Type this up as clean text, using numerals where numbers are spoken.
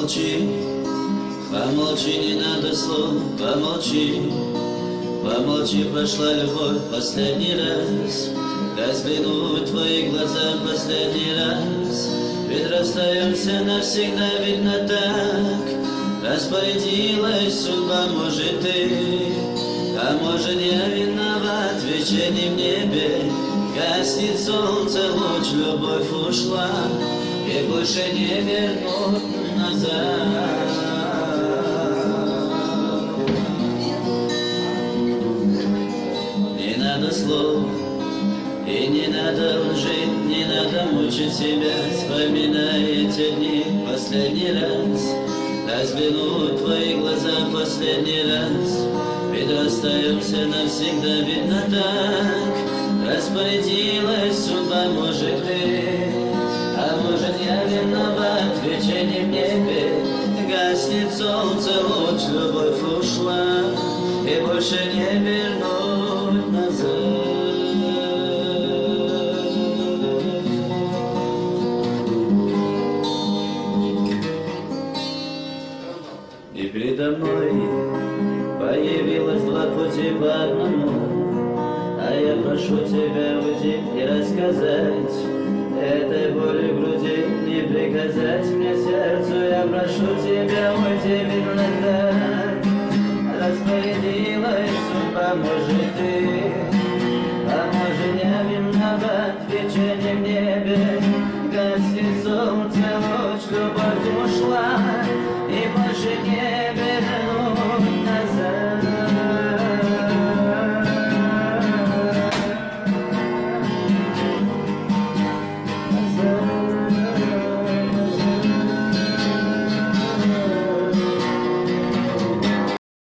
Помолчи, помолчи, не надо слов, помолчи. Помолчи, прошла любовь последний раз. Дай взгляну в твои глаза последний раз. Ведь расстаемся навсегда, видно так. Распорядилась судьба, может ты, а может я виноват. В вечернем небе гаснет солнце, луч, любовь ушла, и больше не вернуть назад. Не надо слов, и не надо лжи, не надо мучить себя, вспоминая эти дни последний раз. Дай взгляну в твои глаза последний раз. Ведь расстаемся навсегда, видно так. Распорядилась судьба, может ты, а может я виноват. В вечернем небе гаснет солнце, луч, любовь ушла, и больше не вернуть назад. И передо мной появилось два пути по одному, а я прошу тебя уйти и рассказать этой боли в груди, не приказать мне сердцу. Я прошу тебя уйти, видно так. Распорядилась судьба, может ты, а может я виноват. В вечернем